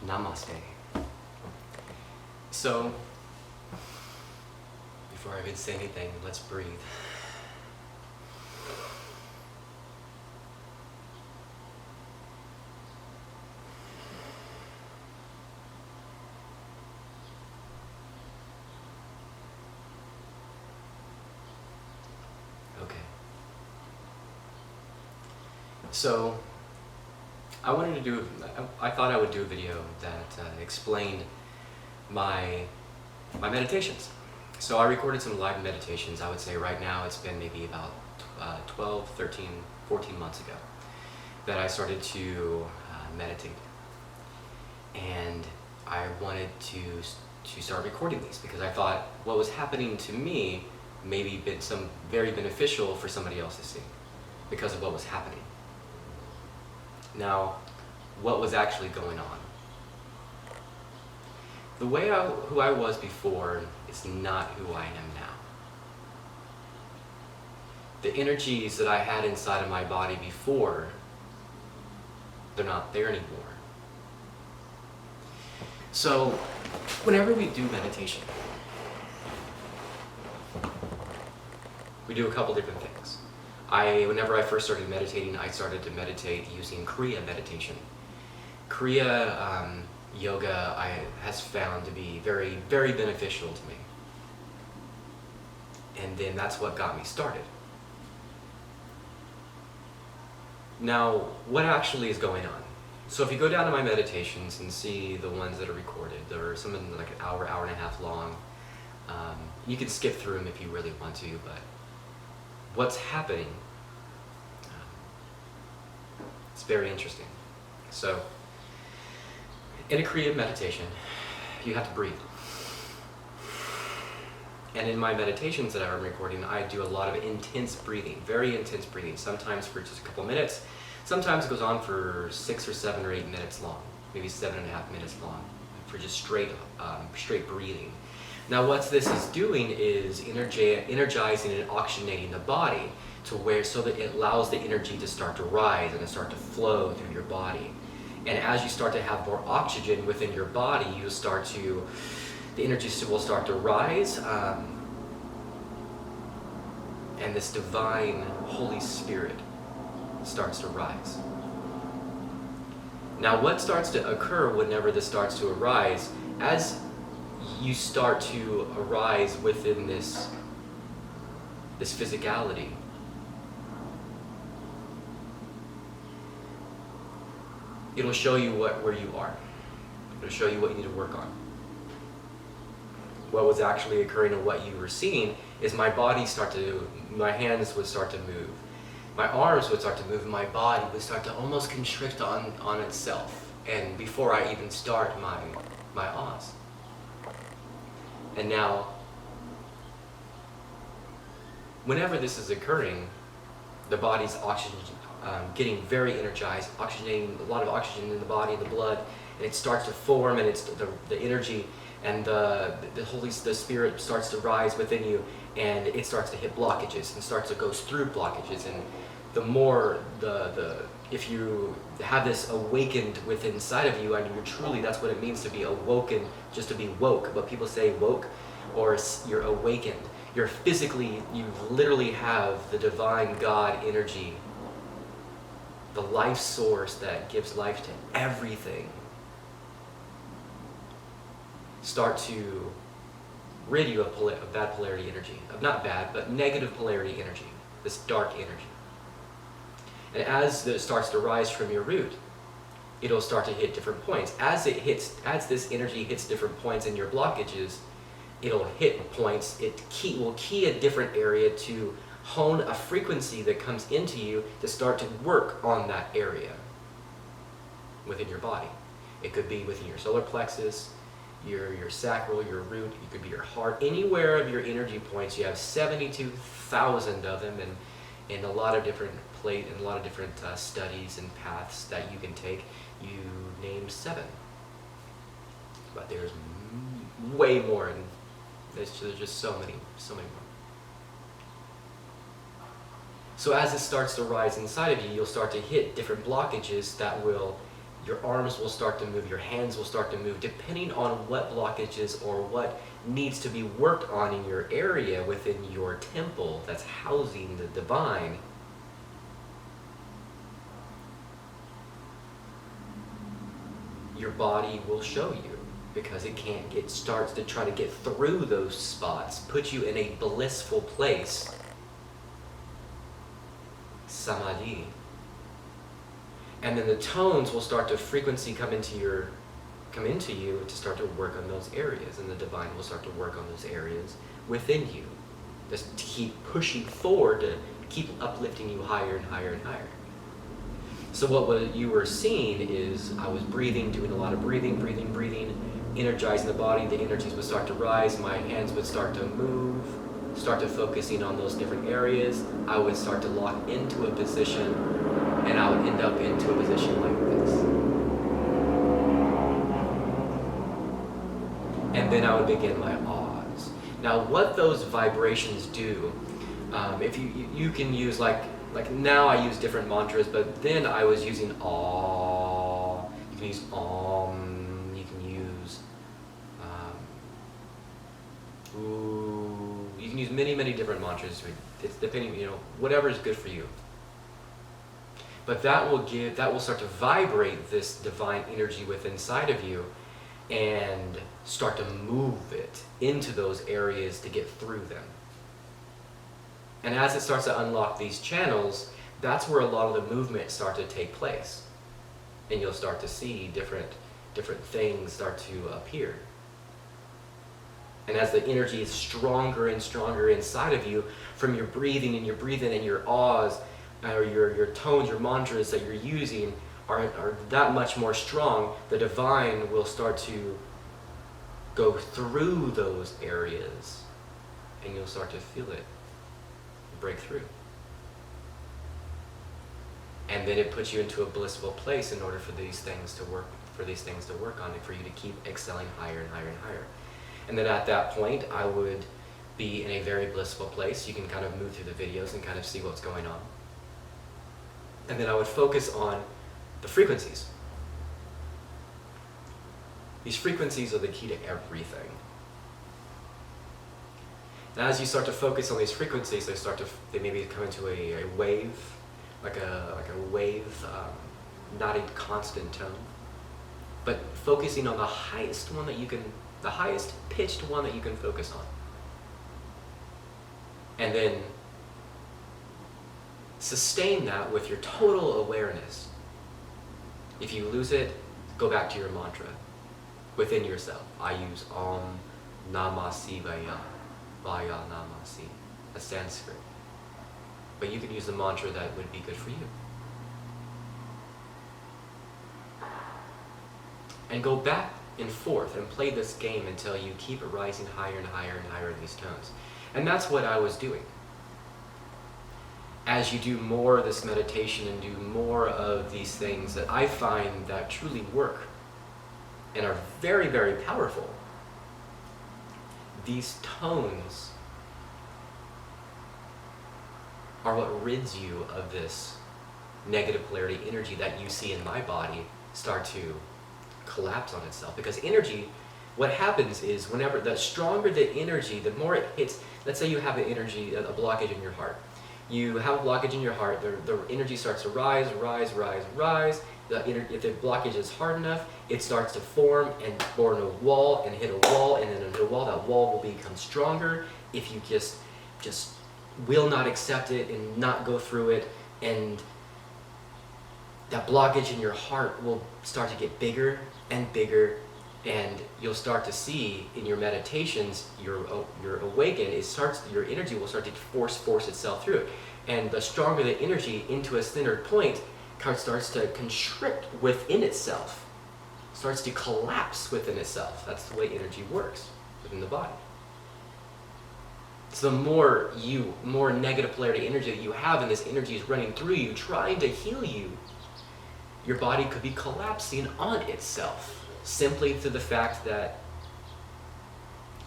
Namaste. So, before I even say anything, let's breathe. Okay. So, I thought I would do a video that explained my meditations. So I recorded some live meditations. I would say right now it's been maybe about 12, 13, 14 months ago that I started to meditate. And I wanted to start recording these because I thought what was happening to me maybe been some very beneficial for somebody else to see because of what was happening. Now, what was actually going on? The way who I was before is not who I am now. The energies that I had inside of my body before, they're not there anymore. So, whenever we do meditation, we do a couple different things. Whenever I first started meditating, I started to meditate using Kriya meditation. Kriya yoga has found to be very, very beneficial to me. And then that's what got me started. Now, what actually is going on? So if you go down to my meditations and see the ones that are recorded, there are some of them like an hour, hour and a half long. You can skip through them if you really want to, but what's happening, it's very interesting. So, in a Kriya meditation, you have to breathe. And in my meditations that I'm recording, I do a lot of intense breathing, very intense breathing, sometimes for just a couple minutes. Sometimes it goes on for 6 or 7 or 8 minutes long, maybe 7.5 minutes long, for just straight breathing. Now what this is doing is energizing and oxygenating the body so that it allows the energy to start to rise and to start to flow through your body. And as you start to have more oxygen within your body, the energy will start to rise, and this divine Holy Spirit starts to rise. Now what starts to occur whenever this starts to arise, as you start to arise within this physicality, it'll show you where you are. It'll show you what you need to work on. What was actually occurring and what you were seeing is my hands would start to move. My arms would start to move, and my body would start to almost constrict on itself. And before I even start my Oz. And now, whenever this is occurring, the body's getting very energized, oxygenating a lot of oxygen in the body, in the blood, and it starts to form, and it's the energy and the Spirit starts to rise within you, and it starts to hit blockages and starts to go through blockages. And the more if you have this awakened within inside of you, and you're truly, that's what it means to be awoken, just to be woke. But people say woke, or you're awakened. You literally have the divine God energy, the life source that gives life to everything, start to rid you of bad polarity energy, of not bad, but negative polarity energy, this dark energy. And as it starts to rise from your root, it'll start to hit different points. As this energy hits different points in your blockages, it'll hit points, will key a different area to hone a frequency that comes into you to start to work on that area within your body. It could be within your solar plexus, your sacral, your root, it could be your heart, anywhere of your energy points. You have 72,000 of them, and in a lot of different studies and paths that you can take. You name 7, but there's way more, and there's just so many more. So as it starts to rise inside of you, you'll start to hit different blockages that will Your arms will start to move, your hands will start to move, depending on what blockages or what needs to be worked on in your area within your temple that's housing the divine. Your body will show you, because it starts to try to get through those spots, put you in a blissful place, samadhi. And then the tones will start to frequency come into you to start to work on those areas, and the divine will start to work on those areas within you. Just to keep pushing forward, to keep uplifting you higher and higher and higher. So what you were seeing is I was breathing, doing a lot of breathing, energizing the body. The energies would start to rise, my hands would start to move, start to focusing on those different areas. I would start to lock into a position, and I would end up into a position like this. And then I would begin my ahs. Now what those vibrations do, if you can use like now I use different mantras, but then I was using ah, you can use om, you can use ooh, you can use many different mantras. It's depending, whatever is good for you. But that will start to vibrate this divine energy within inside of you and start to move it into those areas to get through them. And as it starts to unlock these channels, that's where a lot of the movement start to take place. And you'll start to see different things start to appear. And as the energy is stronger and stronger inside of you, from your breathing and your ahs, or your tones, your mantras that you're using are that much more strong, the divine will start to go through those areas, and you'll start to feel it break through. And then it puts you into a blissful place in order for these things to work on, and for you to keep excelling higher and higher and higher. And then at that point, I would be in a very blissful place. You can kind of move through the videos and kind of see what's going on. And then I would focus on the frequencies. These frequencies are the key to everything. And as you start to focus on these frequencies, they maybe come into a wave, like a wave, not a constant tone, but focusing on the highest pitched one that you can focus on. And then sustain that with your total awareness. If you lose it, go back to your mantra within yourself. I use Om Namah Shivaya, Vaya Namah Si, a Sanskrit. But you can use the mantra that would be good for you. And go back and forth and play this game until you keep rising higher and higher and higher in these tones. And that's what I was doing. As you do more of this meditation and do more of these things that I find that truly work and are very, very powerful, these tones are what rids you of this negative polarity energy that you see in my body start to collapse on itself. Because energy, what happens is whenever the stronger the energy, the more it hits. Let's say you have an energy, a blockage in your heart. You have a blockage in your heart, the energy starts to rise. If the blockage is hard enough, it starts to form and form a wall and hit a wall, and then hit a wall. That wall will become stronger if you just will not accept it and not go through it, and that blockage in your heart will start to get bigger and bigger, and you'll start to see in your meditations, your Awaken, your energy will start to force itself through it. And the stronger the energy into a centered point starts to constrict within itself, starts to collapse within itself. That's the way energy works within the body. So the more negative polarity energy that you have, and this energy is running through you, trying to heal you, your body could be collapsing on itself, simply through the fact that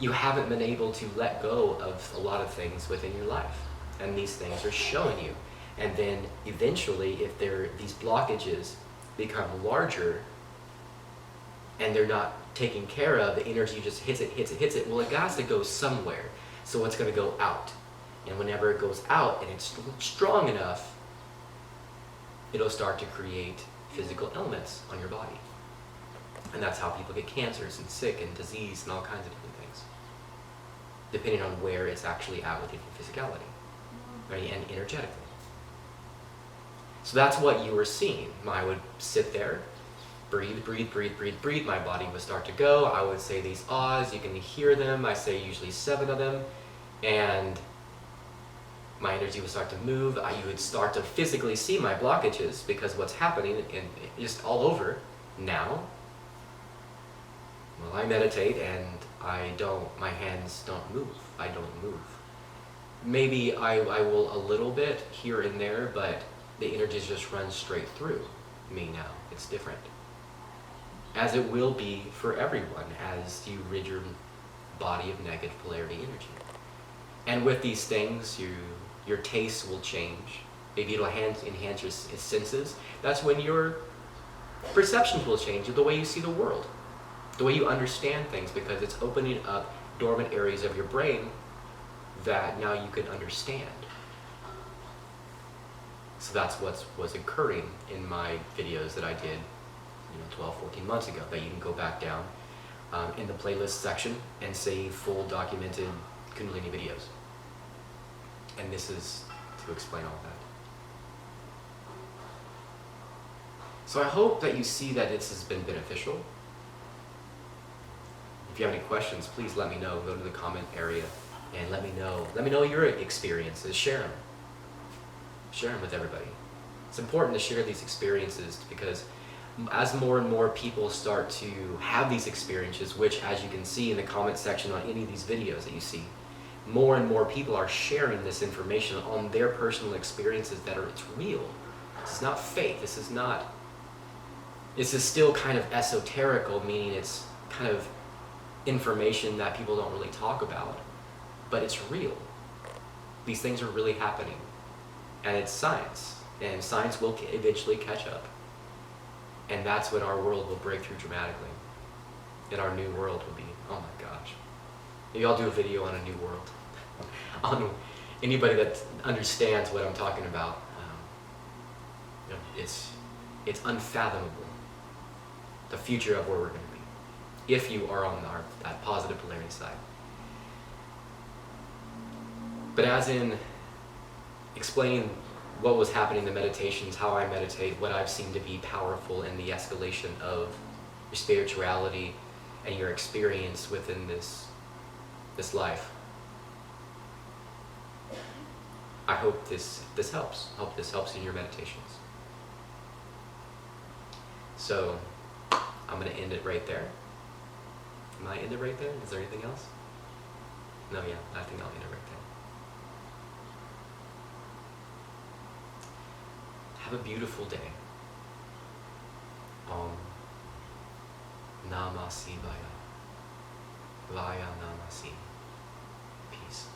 you haven't been able to let go of a lot of things within your life. And these things are showing you. And then eventually, if these blockages become larger and they're not taken care of, the energy just hits it. Well, it has to go somewhere. So it's going to go out. And whenever it goes out and it's strong enough, it'll start to create physical ailments on your body. And that's how people get cancers and sick and disease and all kinds of different things, depending on where it's actually at within your physicality, right, and energetically. So that's what you were seeing. I would sit there, breathe, breathe, breathe, breathe, breathe. My body would start to go. I would say these ahs. You can hear them. I say usually 7 of them. And my energy would start to move. You would start to physically see my blockages, because what's happening and just all over now. Well, I meditate and my hands don't move. I don't move. Maybe I will a little bit here and there, but the energy just runs straight through me now. It's different. As it will be for everyone as you rid your body of negative polarity energy. And with these things, your taste will change. Maybe it'll enhance your senses. That's when your perceptions will change, the way you see the world, the way you understand things, because it's opening up dormant areas of your brain that now you can understand. So that's what was occurring in my videos that I did 12, 14 months ago, that you can go back down in the playlist section and see full documented Kundalini videos. And this is to explain all that. So I hope that you see that this has been beneficial. If you have any questions, please let me know. Go to the comment area and let me know your experiences. Share them. Share them with everybody. It's important to share these experiences, because as more and more people start to have these experiences, which, as you can see in the comment section on any of these videos that you see, more and more people are sharing this information on their personal experiences it's real. This is not fake. This is still kind of esoterical, meaning it's kind of information that people don't really talk about, but it's real. These things are really happening, and it's science, and science will eventually catch up. And that's when our world will break through dramatically. And our new world will be, oh my gosh. Maybe I'll do a video on a new world. On anybody that understands what I'm talking about. It's unfathomable, the future of where we're going to be, if you are on that positive polarity side. But as in explaining what was happening in the meditations, how I meditate, what I've seen to be powerful in the escalation of your spirituality and your experience within this life. I hope this helps. I hope this helps in your meditations. So I'm going to end it right there. Am I end it right there? Is there anything else? No, yeah, I think I'll end it right there. Have a beautiful day. Om Namah Shivaya. Vaya Namah Shivaya. Peace.